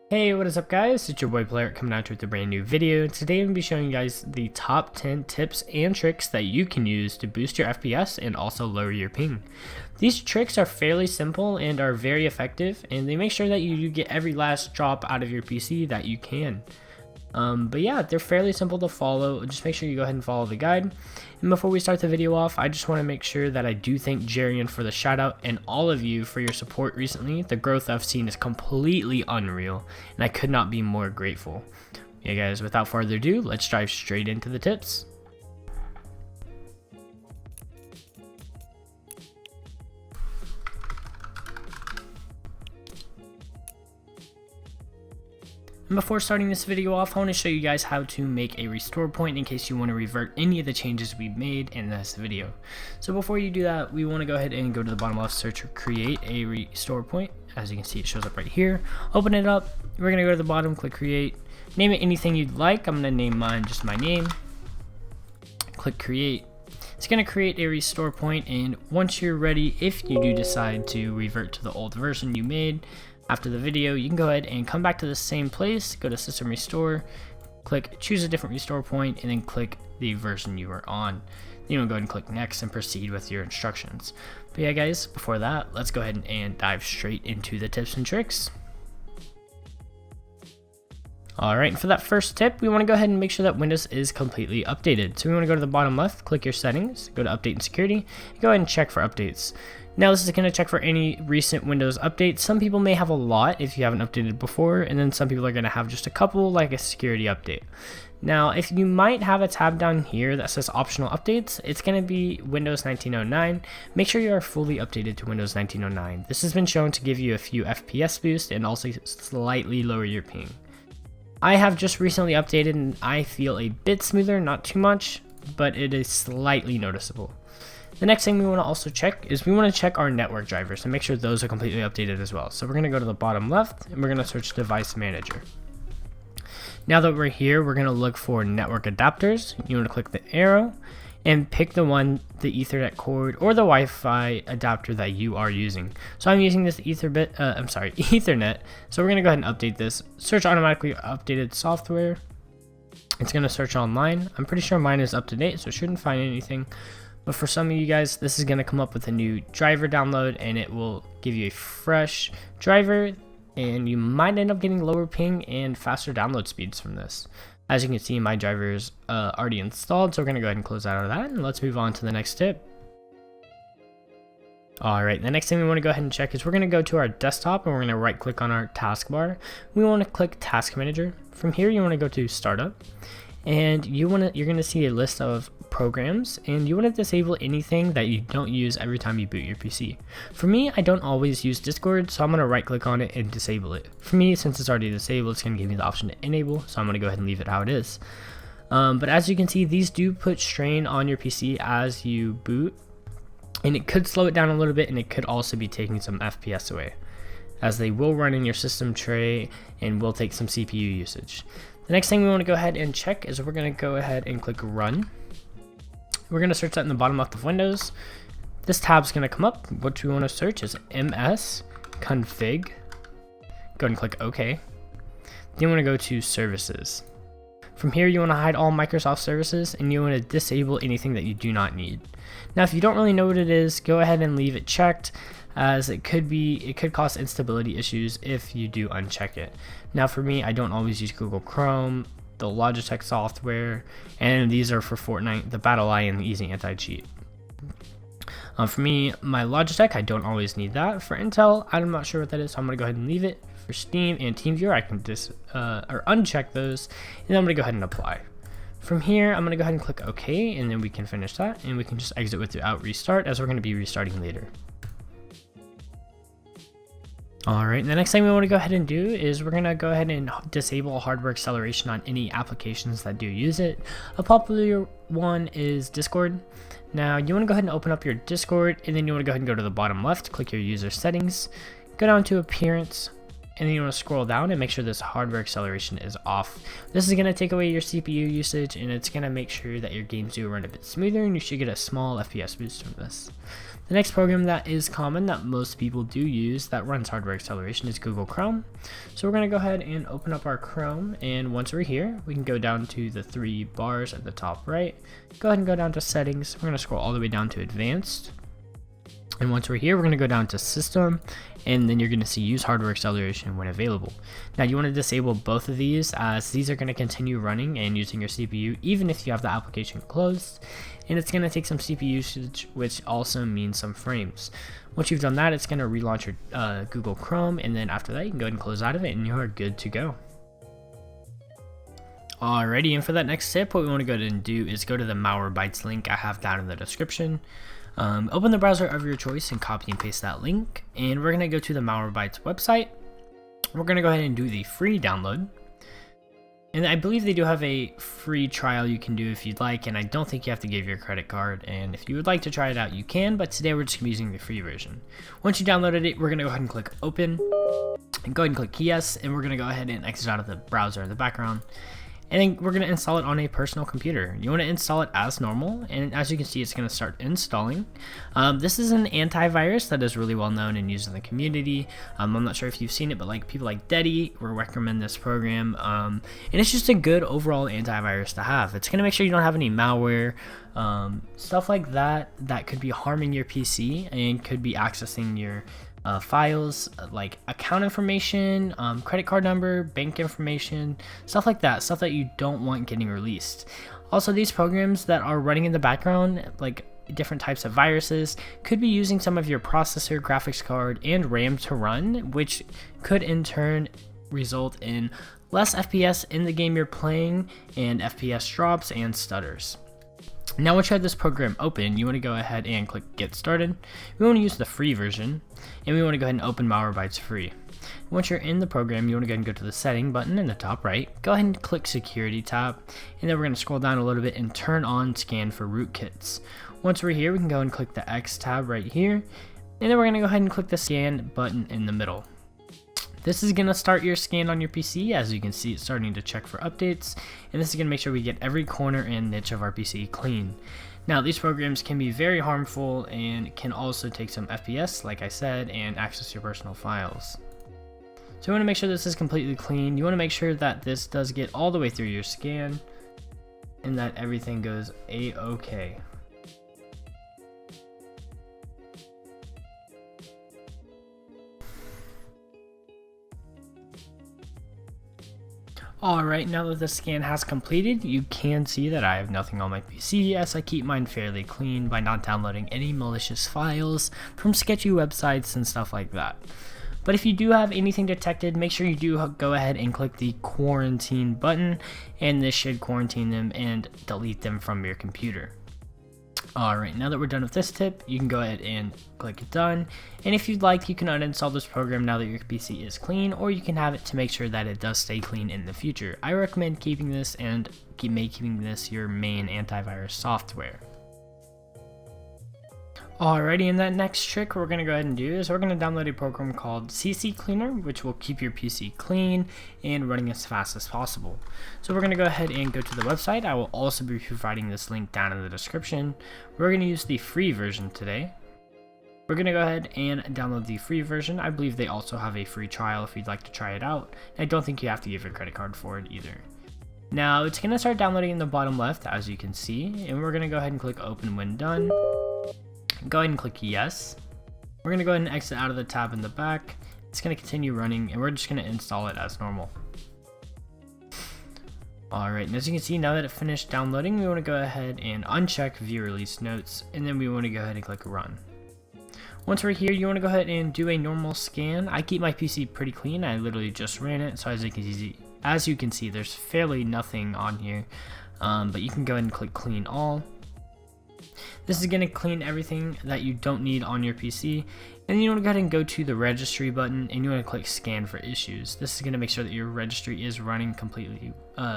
Hey, what is up guys? It's your boy Player coming out with a brand new video. Today I'm going to be showing you guys the top 10 tips and tricks that you can use to boost your FPS and also lower your ping. These tricks are fairly simple and are very effective, and they make sure that you get every last drop out of your PC that you can. But yeah, they're fairly simple to follow. Just make sure you go ahead and follow the guide. And before we start the video off, I just want to make sure that I do thank Jarian for the shout out and all of you for your support recently. The growth I've seen is completely unreal, and I could not be more grateful. Yeah guys, without further ado, let's dive straight into the tips. And before starting this video off, I want to show you guys how to make a restore point in case you want to revert any of the changes we've made in this video. So before you do that, we want to go ahead and go to the bottom left, search for create a restore point. As you can see, it shows up right here. Open it up. We're going to go to the bottom, click create, name it anything you'd like. I'm going to name mine just my name. Click create. It's going to create a restore point, and once you're ready, if you do decide to revert to the old version you made after the video, you can go ahead and come back to the same place, go to system restore, click choose a different restore point, and then click the version you are on. Then you want to go ahead and click next and proceed with your instructions. But yeah guys, before that, let's go ahead and dive straight into the tips and tricks. Alright, and for that first tip, we want to go ahead and make sure that Windows is completely updated. So we want to go to the bottom left, click your settings, go to update and security, and go ahead and check for updates. Now this is going to check for any recent Windows updates. Some people may have a lot if you haven't updated before, and then some people are going to have just a couple, like a security update. Now if you might have a tab down here that says optional updates, it's going to be Windows 1909. Make sure you are fully updated to Windows 1909. This has been shown to give you a few FPS boost and also slightly lower your ping. I have just recently updated and I feel a bit smoother, not too much, but it is slightly noticeable. The next thing we want to also check is we want to check our network drivers and make sure those are completely updated as well. So we're going to go to the bottom left and we're going to search device manager. Now that we're here, we're going to look for network adapters. You want to click the arrow and pick the one, the Ethernet cord or the Wi-Fi adapter that you are using. So I'm using this Ethernet. So we're going to go ahead and update this. Search automatically updated software. It's going to search online. I'm pretty sure mine is up to date, so it shouldn't find anything. But for some of you guys, this is going to come up with a new driver download, and it will give you a fresh driver, and you might end up getting lower ping and faster download speeds from this. As you can see, my driver is already installed, so we're going to go ahead and close out of that, and let's move on to the next tip. Alright, the next thing we want to go ahead and check is we're going to go to our desktop, and we're going to right click on our taskbar. We want to click Task Manager. From here, you want to go to Startup, and you're going to see a list of programs, and you want to disable anything that you don't use every time you boot your PC. For me, I don't always use Discord, so I'm going to right click on it and disable it. For me, since it's already disabled, it's going to give me the option to enable, so I'm going to go ahead and leave it how it is. But as you can see, these do put strain on your PC as you boot, and it could slow it down a little bit, and it could also be taking some FPS away, as they will run in your system tray and will take some CPU usage. The next thing we want to go ahead and check is we're going to go ahead and click run. We're going to search that in the bottom left of Windows. This tab is going to come up. What we want to search is msconfig. Go ahead and click OK. Then you want to go to services. From here, you want to hide all Microsoft services, and you want to disable anything that you do not need. Now, if you don't really know what it is, go ahead and leave it checked, as it could cause instability issues if you do uncheck it. Now, for me, I don't always use Google Chrome, the Logitech software, and these are for Fortnite, the Battle Eye, and the Easy Anti-Cheat. For me, my Logitech, I don't always need that. For Intel, I'm not sure what that is, so I'm going to go ahead and leave it. For Steam and TeamViewer, I can uncheck those, and then I'm going to go ahead and apply. From here, I'm going to go ahead and click OK, and then we can finish that, and we can just exit without restart, as we're going to be restarting later. Alright, the next thing we want to go ahead and do is we're going to go ahead and disable hardware acceleration on any applications that do use it. A popular one is Discord. Now you want to go ahead and open up your Discord, and then you want to go ahead and go to the bottom left, click your user settings, go down to appearance, and then you want to scroll down and make sure this hardware acceleration is off. This is going to take away your CPU usage, and it's going to make sure that your games do run a bit smoother, and you should get a small FPS boost from this. The next program that is common that most people do use that runs hardware acceleration is Google Chrome. So we're going to go ahead and open up our Chrome, and once we're here, we can go down to the 3 bars at the top right. Go ahead and go down to settings. We're going to scroll all the way down to advanced. And once we're here, we're going to go down to system, and then you're going to see use hardware acceleration when available. Now you want to disable both of these, as these are going to continue running and using your CPU even if you have the application closed, and it's going to take some CPU usage, which also means some frames. Once you've done that, it's going to relaunch your Google Chrome, and then after that you can go ahead and close out of it and you are good to go. Alrighty, and for that next tip, what we want to go ahead and do is go to the Malwarebytes link I have down in the description. Open the browser of your choice and copy and paste that link, and we're going to go to the Malwarebytes website. We're going to go ahead and do the free download, and I believe they do have a free trial you can do if you'd like, and I don't think you have to give your credit card, and if you would like to try it out you can, but today we're just using the free version. Once you downloaded it, we're going to go ahead and click open, and go ahead and click yes, and we're going to go ahead and exit out of the browser in the background. And then we're going to install it on a personal computer. You want to install it as normal, and as you can see, it's going to start installing. This is an antivirus that is really well known and used in the community. I'm not sure if you've seen it, but like people like Deddy will recommend this program, and it's just a good overall antivirus to have. It's going to make sure you don't have any malware, stuff like that could be harming your PC and could be accessing your files like account information, credit card number, bank information, stuff like that, stuff that you don't want getting released. Also, these programs that are running in the background, like different types of viruses, could be using some of your processor, graphics card, and RAM to run, which could in turn result in less FPS in the game you're playing, and FPS drops and stutters. Now once you have this program open, you want to go ahead and click get started. We want to use the free version, and we want to go ahead and open Malwarebytes free. Once you're in the program, you want to go ahead and go to the setting button in the top right, go ahead and click security tab, and then we're going to scroll down a little bit and turn on scan for rootkits. Once we're here, we can go and click the X tab right here, and then we're going to go ahead and click the scan button in the middle. This is going to start your scan on your PC. As you can see, it's starting to check for updates, and this is going to make sure we get every corner and niche of our PC clean. Now, these programs can be very harmful and can also take some FPS, like I said, and access your personal files. So you want to make sure this is completely clean. You want to make sure that this does get all the way through your scan and that everything goes a-okay. Alright, now that the scan has completed, you can see that I have nothing on my PC, as I keep mine fairly clean by not downloading any malicious files from sketchy websites and stuff like that. But if you do have anything detected, make sure you do go ahead and click the quarantine button, and this should quarantine them and delete them from your computer. Alright, now that we're done with this tip, you can go ahead and click done, and if you'd like, you can uninstall this program now that your PC is clean, or you can have it to make sure that it does stay clean in the future. I recommend keeping this and making this your main antivirus software. Alrighty, and that next trick we're going to go ahead and do is we're going to download a program called CCleaner, which will keep your PC clean and running as fast as possible. So we're going to go ahead and go to the website. I will also be providing this link down in the description. We're going to use the free version today. We're going to go ahead and download the free version. I believe they also have a free trial if you'd like to try it out. I don't think you have to give your credit card for it either. Now it's going to start downloading in the bottom left, as you can see, and we're going to go ahead and click open when done. Go ahead and click yes. We're going to go ahead and exit out of the tab in the back. It's going to continue running, and we're just going to install it as normal. Alright, and as you can see, now that it finished downloading, we want to go ahead and uncheck view release notes, and then we want to go ahead and click run. Once we're here, you want to go ahead and do a normal scan. I keep my PC pretty clean. I literally just ran it, so as you can see, there's fairly nothing on here, but you can go ahead and click clean all. This is going to clean everything that you don't need on your PC, and you want to go ahead and go to the registry button, and you want to click scan for issues. This is going to make sure that your registry is running completely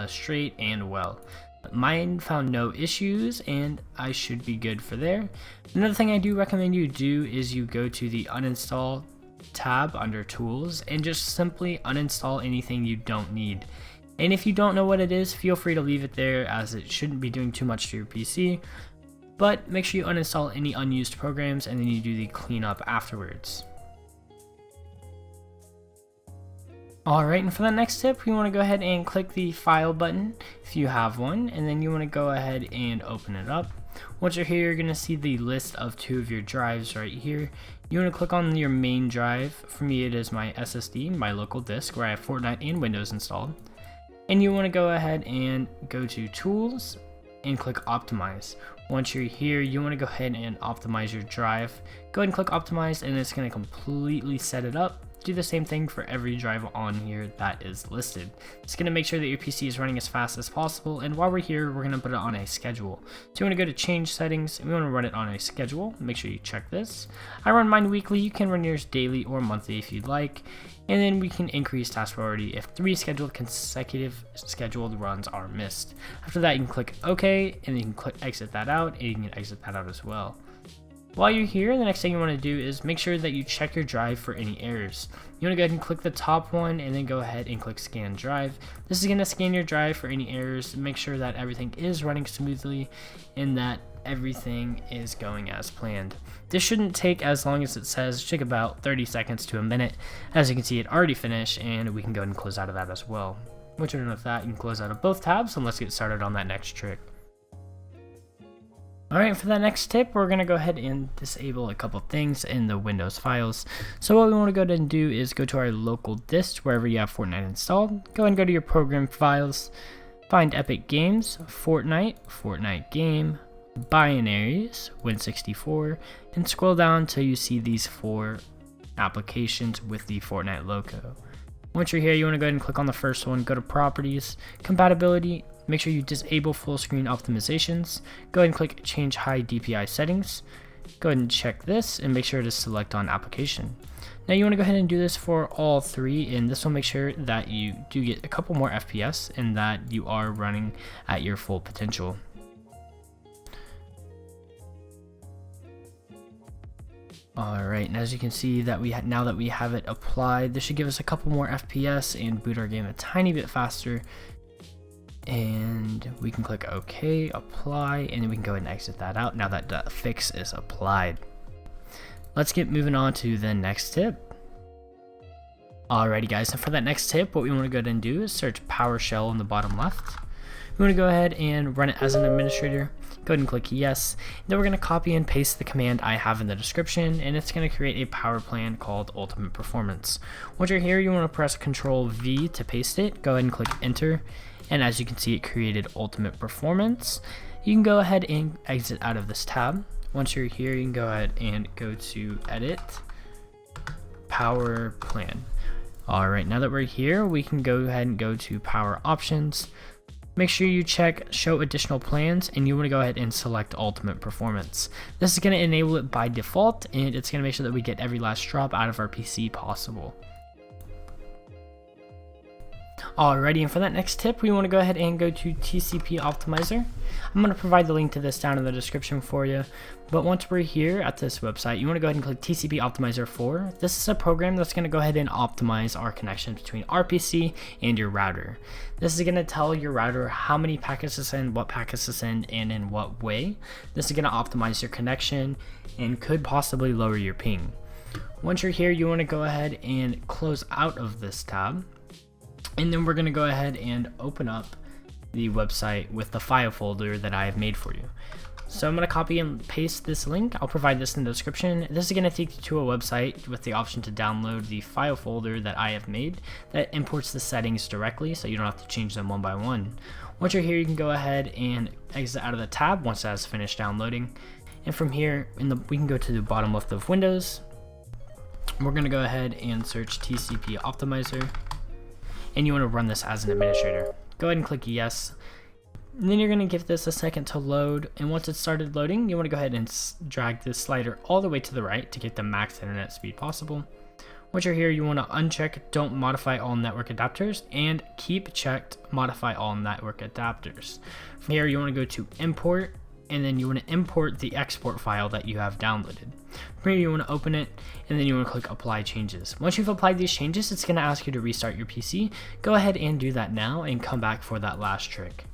straight and well. Mine found no issues, and I should be good for there. Another thing I do recommend you do is you go to the uninstall tab under tools and just simply uninstall anything you don't need. And if you don't know what it is, feel free to leave it there, as it shouldn't be doing too much to your PC. but make sure you uninstall any unused programs and then you do the cleanup afterwards. Alright, and for the next tip, you want to go ahead and click the file button if you have one, and then you want to go ahead and open it up. Once you're here, you're going to see the list of 2 of your drives right here. You want to click on your main drive. For me, it is my SSD, my local disk, where I have Fortnite and Windows installed. And you want to go ahead and go to Tools and click Optimize. Once you're here, you want to go ahead and optimize your drive. Go ahead and click Optimize, and it's going to completely set it up. Do the same thing for every drive on here that is listed. It's going to make sure that your PC is running as fast as possible, and while we're here, we're going to put it on a schedule. So you want to go to Change Settings, and we want to run it on a schedule. Make sure you check this. I run mine weekly. You can run yours daily or monthly if you'd like, and then we can increase task priority if 3 consecutive scheduled runs are missed. After that, you can click OK, and then you can click exit that out, and you can exit that out as well. While you're here, the next thing you want to do is make sure that you check your drive for any errors. You want to go ahead and click the top one and then go ahead and click Scan Drive. This is going to scan your drive for any errors, make sure that everything is running smoothly and that everything is going as planned. This shouldn't take as long as it says. It should take about 30 seconds to a minute. As you can see, it already finished, and we can go ahead and close out of that as well. Once you're done with that, you can close out of both tabs, and let's get started on that next trick. Alright, for that next tip, we're going to go ahead and disable a couple things in the Windows files. So what we want to go ahead and do is go to our local disk, wherever you have Fortnite installed. Go ahead and go to your program files, find Epic Games, Fortnite, Fortnite Game, Binaries, Win64, and scroll down until you see these 4 applications with the Fortnite logo. Once you're here, you want to go ahead and click on the first one, go to Properties, Compatibility. Make sure you disable full screen optimizations. Go ahead and click Change High DPI Settings. Go ahead and check this and make sure to select on Application. Now you want to go ahead and do this for all 3, and this will make sure that you do get a couple more FPS and that you are running at your full potential. Alright, and as you can see that now that we have it applied, this should give us a couple more FPS and boot our game a tiny bit faster. And we can click OK, apply, and then we can go ahead and exit that out now that the fix is applied. Let's get moving on to the next tip. Alrighty guys, so for that next tip, what we want to go ahead and do is search PowerShell on the bottom left. We want to go ahead and run it as an administrator. Go ahead and click yes. Then we're going to copy and paste the command I have in the description, and it's going to create a power plan called Ultimate Performance. Once you're here, you want to press Ctrl V to paste it. Go ahead and click enter. And as you can see, it created Ultimate Performance. You can go ahead and exit out of this tab. Once you're here, you can go ahead and go to Edit, Power Plan. Alright, now that we're here, we can go ahead and go to Power Options. Make sure you check Show Additional Plans, and you want to go ahead and select Ultimate Performance. This is going to enable it by default, and it's going to make sure that we get every last drop out of our PC possible. Alrighty, and for that next tip, we want to go ahead and go to TCP Optimizer. I'm going to provide the link to this down in the description for you. But once we're here at this website, you want to go ahead and click TCP Optimizer 4. This is a program that's going to go ahead and optimize our connection between our PC and your router. This is going to tell your router how many packets to send, what packets to send, and in what way. This is going to optimize your connection and could possibly lower your ping. Once you're here, you want to go ahead and close out of this tab. And then we're going to go ahead and open up the website with the file folder that I have made for you. So I'm going to copy and paste this link. I'll provide this in the description. This is going to take you to a website with the option to download the file folder that I have made that imports the settings directly, so you don't have to change them one by one. Once you're here, you can go ahead and exit out of the tab once that's finished downloading. And from here, we can go to the bottom left of Windows. We're going to go ahead and search TCP Optimizer. And you want to run this as an administrator. Go ahead and click yes. And then you're going to give this a second to load, and once it's started loading, you want to go ahead and drag this slider all the way to the right to get the max internet speed possible. Once you're here, you want to uncheck Don't Modify All Network Adapters and keep checked Modify All Network Adapters. From here, you want to go to Import, and then you want to import the export file that you have downloaded. From here, you want to open it, and then you want to click Apply Changes. Once you've applied these changes, it's going to ask you to restart your PC. Go ahead and do that now and come back for that last trick.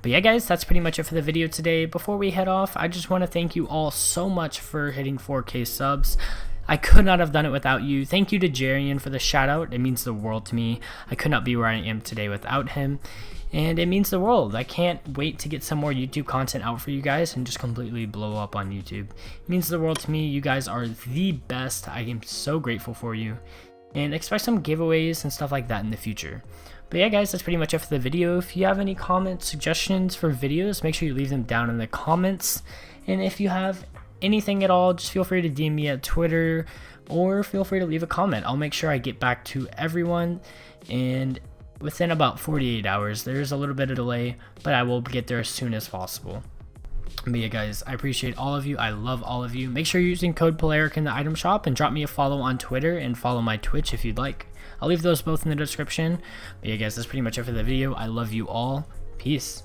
But yeah guys, that's pretty much it for the video today. Before we head off, I just want to thank you all so much for hitting 4K subs. I could not have done it without you. Thank you to Jarian for the shout out. It means the world to me. I could not be where I am today without him. And it means the world. I can't wait to get some more YouTube content out for you guys and just completely blow up on YouTube. It means the world to me. You guys are the best. I am so grateful for you. And expect some giveaways and stuff like that in the future. But yeah guys, that's pretty much it for the video. If you have any comments, suggestions for videos, make sure you leave them down in the comments. And if you have anything at all, just feel free to DM me at Twitter or feel free to leave a comment. I'll make sure I get back to everyone and within about 48 hours. There's a little bit of delay, but I will get there as soon as possible. But yeah guys, I appreciate all of you. I love all of you. Make sure you're using code Polaric in the item shop and drop me a follow on Twitter and follow my Twitch if you'd like. I'll leave those both in the description. But yeah guys, that's pretty much it for the video. I love you all. Peace.